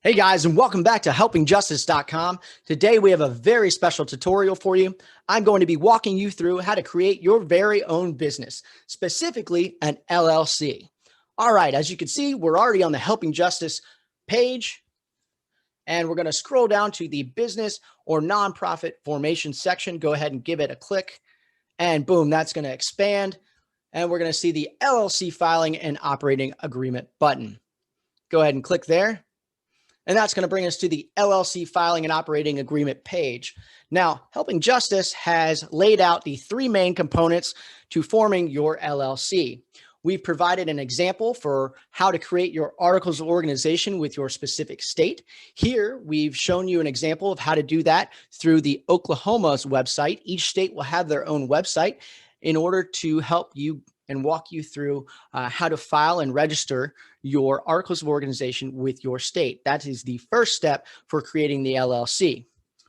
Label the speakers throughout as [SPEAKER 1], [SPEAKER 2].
[SPEAKER 1] Hey guys, and welcome back to helpingjustice.com. Today we have a very special tutorial for you. I'm going to be walking you through how to create your very own business, specifically an LLC. All right, as you can see, we're already on the Helping Justice page, and we're going to scroll down to the business or nonprofit formation section. Go ahead and give it a click, and boom, that's going to expand, and we're going to see the LLC filing and operating agreement button. Go ahead and click there. And that's going to bring us to the LLC filing and operating agreement page. Now, Helping Justice has laid out the three main components to forming your LLC. We've provided an example for how to create your articles of organization with your specific state. Here, we've shown you an example of how to do that through the Oklahoma's website. Each state will have their own website in order to help you and walk you through how to file and register your articles of organization with your state. That is the first step for creating the LLC.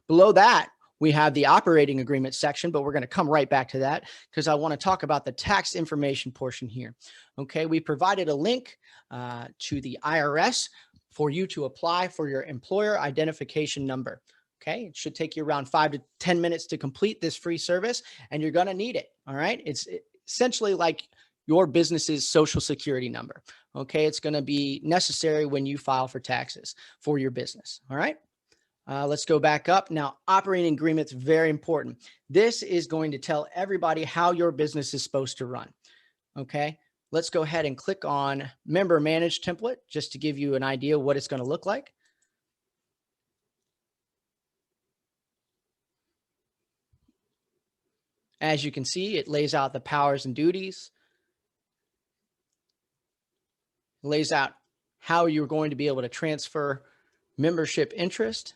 [SPEAKER 1] Below that, we have the operating agreement section, but we're going to come right back to that because I want to talk about the tax information portion here. Okay, we provided a link to the IRS for you to apply for your employer identification number. Okay, it should take you around 5 to 10 minutes to complete this free service, and you're going to need it. All right, it's essentially like your business's social security number. Okay, it's going to be necessary when you file for taxes for your business. All right, let's go back up. Now, operating agreement's very important. This is going to tell everybody how your business is supposed to run. Okay, let's go ahead and click on member managed template just to give you an idea of what it's going to look like. As you can see, it lays out the powers and duties. It lays out how you're going to be able to transfer membership interest.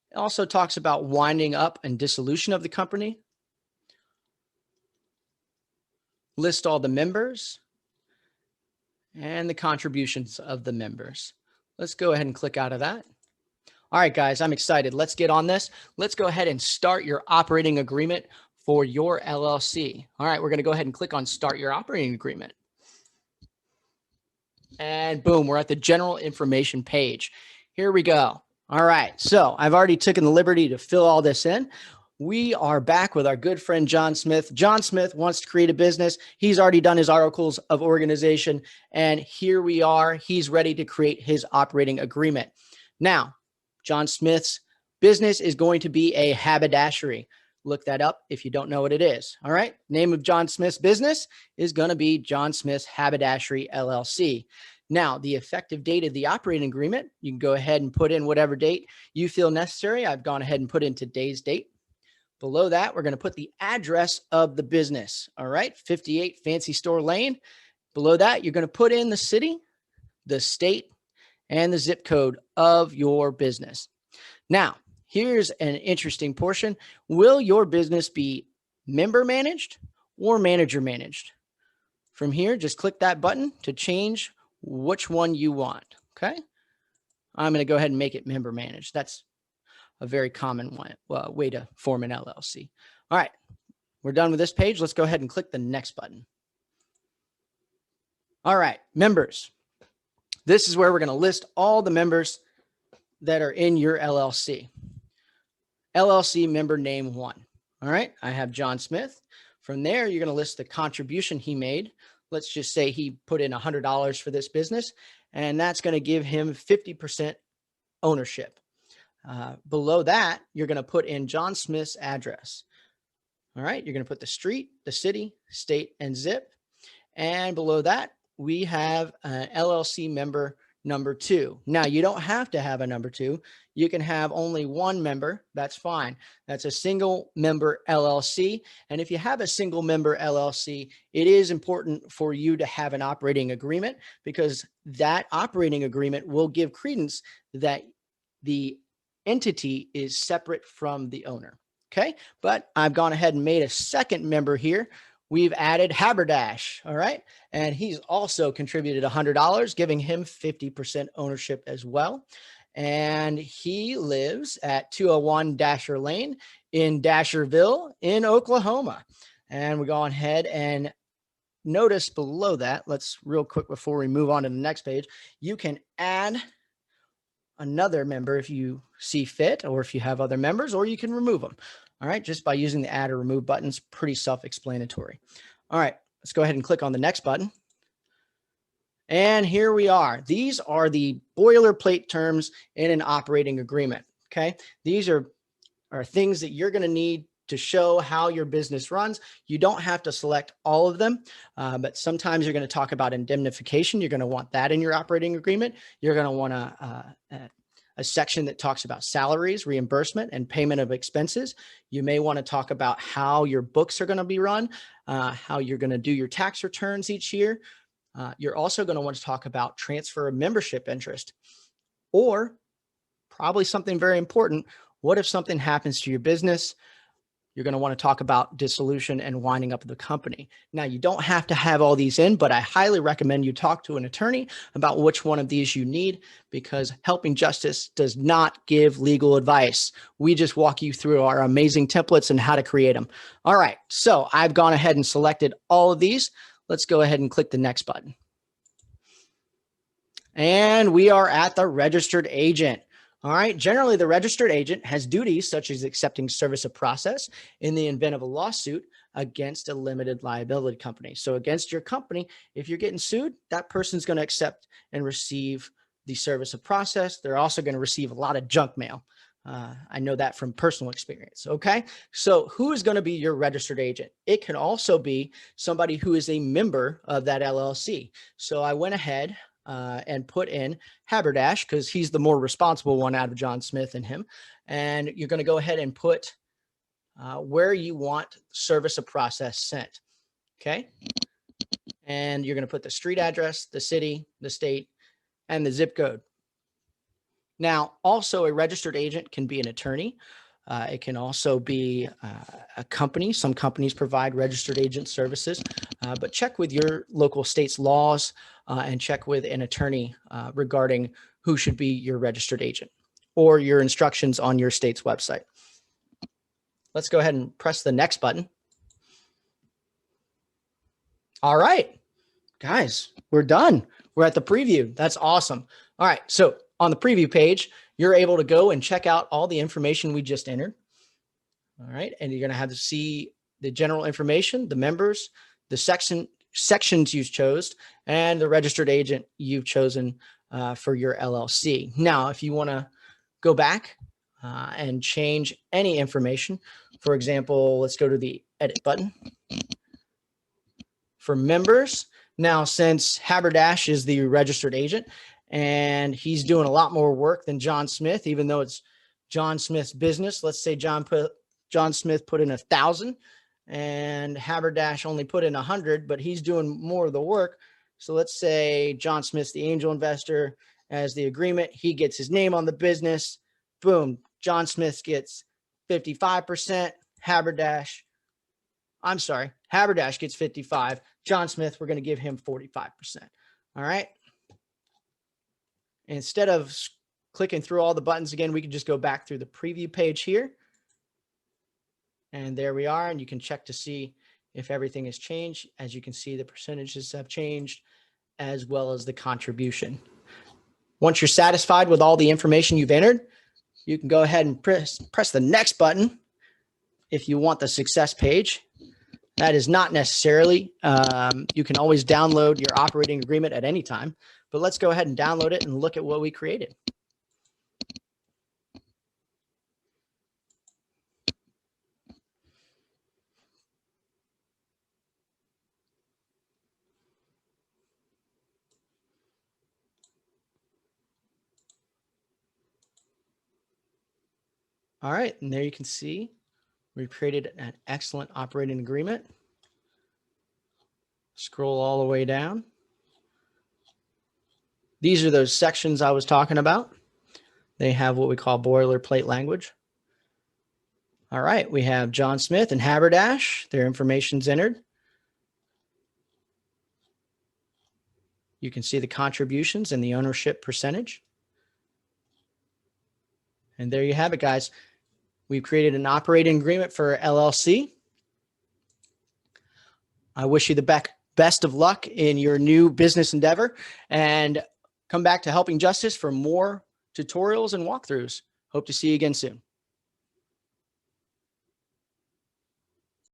[SPEAKER 1] It also talks about winding up and dissolution of the company. List all the members and the contributions of the members. Let's go ahead and click out of that. All right, guys, I'm excited. Let's get on this. Let's go ahead and start your operating agreement for your LLC. All right, we're going to go ahead and click on Start Your Operating Agreement. And boom, we're at the general information page. Here we go. All right, so I've already taken the liberty to fill all this in. We are back with our good friend, John Smith. John Smith wants to create a business. He's already done his articles of organization, and here we are. He's ready to create his operating agreement. Now, John Smith's business is going to be a haberdashery. Look that up if you don't know what it is. All right. Name of John Smith's business is going to be John Smith's Haberdashery LLC. Now, the effective date of the operating agreement, you can go ahead and put in whatever date you feel necessary. I've gone ahead and put in today's date. Below that, we're going to put the address of the business. All right. 58 Fancy Store Lane. Below that, you're going to put in the city, the state, and the zip code of your business. Now, here's an interesting portion. Will your business be member managed or manager managed? From here, just click that button to change which one you want. Okay. I'm going to go ahead and make it member managed. That's a very common way to form an LLC. All right. We're done with this page. Let's go ahead and click the next button. All right. Members. This is where we're going to list all the members that are in your LLC. LLC member name 1. All right, I have John Smith. From there, you're going to list the contribution he made. Let's just say he put in $100 for this business, and that's going to give him 50% ownership. Below that, you're going to put in John Smith's address. All right, you're going to put the street, the city, state, and zip. And below that, we have an LLC member number 2. Now, you don't have to have a number 2. You can have only one member. That's fine. That's a single member LLC. And if you have a single member LLC, it is important for you to have an operating agreement because that operating agreement will give credence that the entity is separate from the owner. Okay. But I've gone ahead and made a second member here. We've added Haberdash, all right? And he's also contributed $100, giving him 50% ownership as well. And he lives at 201 Dasher Lane in Dasherville in Oklahoma. And we go ahead and notice below that, let's real quick before we move on to the next page, you can add another member if you see fit, or if you have other members, or you can remove them. All right, just by using the add or remove buttons, pretty self-explanatory. All right, let's go ahead and click on the next button. And here we are. These are the boilerplate terms in an operating agreement. Okay, these are things that you're going to need to show how your business runs. You don't have to select all of them, but sometimes you're going to talk about indemnification. You're going to want that in your operating agreement. You're going to want a section that talks about salaries, reimbursement, and payment of expenses. You may want to talk about how your books are going to be run, how you're going to do your tax returns each year. You're also going to want to talk about transfer of membership interest, or probably something very important. What if something happens to your business? You're going to want to talk about dissolution and winding up the company. Now, you don't have to have all these in, but I highly recommend you talk to an attorney about which one of these you need, because Helping Justice does not give legal advice. We just walk you through our amazing templates and how to create them. All right, so I've gone ahead and selected all of these. Let's go ahead and click the next button. And we are at the registered agent. All right. Generally, the registered agent has duties such as accepting service of process in the event of a lawsuit against a limited liability company. So against your company, if you're getting sued, that person's going to accept and receive the service of process. They're also going to receive a lot of junk mail. I know that from personal experience. Okay. So who is going to be your registered agent? It can also be somebody who is a member of that LLC. So I went ahead and put in Haberdash because he's the more responsible one out of John Smith and him. And you're going to go ahead and put where you want service of process sent. Okay. And you're going to put the street address, the city, the state, and the zip code. Now, also a registered agent can be an attorney. It can also be a company. Some companies provide registered agent services, but check with your local state's laws and check with an attorney regarding who should be your registered agent, or your instructions on your state's website. Let's go ahead and press the next button. All right, guys, we're done. We're at the preview. That's awesome. All right, so on the preview page, you're able to go and check out all the information we just entered. All right. And you're going to have to see the general information, the members, the sections you chose, and the registered agent you've chosen for your LLC. Now, if you want to go back and change any information, for example, let's go to the edit button. For members, now since Haberdash is the registered agent, and he's doing a lot more work than John Smith, even though it's John Smith's business. Let's say John Smith put in 1,000 and Haberdash only put in 100, but he's doing more of the work. So let's say John Smith's the angel investor as the agreement. He gets his name on the business. Boom. John Smith gets 55%. Haberdash gets 55. John Smith, we're going to give him 45%. All right. Instead of clicking through all the buttons again, we can just go back through the preview page here. And there we are. And you can check to see if everything has changed. As you can see, the percentages have changed, as well as the contribution. Once you're satisfied with all the information you've entered, you can go ahead and press the next button if you want the success page. That is not necessarily. You can always download your operating agreement at any time. But let's go ahead and download it and look at what we created. All right, and there you can see we've created an excellent operating agreement. Scroll all the way down. These are those sections I was talking about. They have what we call boilerplate language. All right, we have John Smith and Haberdash. Their information's entered. You can see the contributions and the ownership percentage. And there you have it, guys. We've created an operating agreement for LLC. I wish you the best of luck in your new business endeavor, and come back to Helping Justice for more tutorials and walkthroughs. Hope to see you again soon.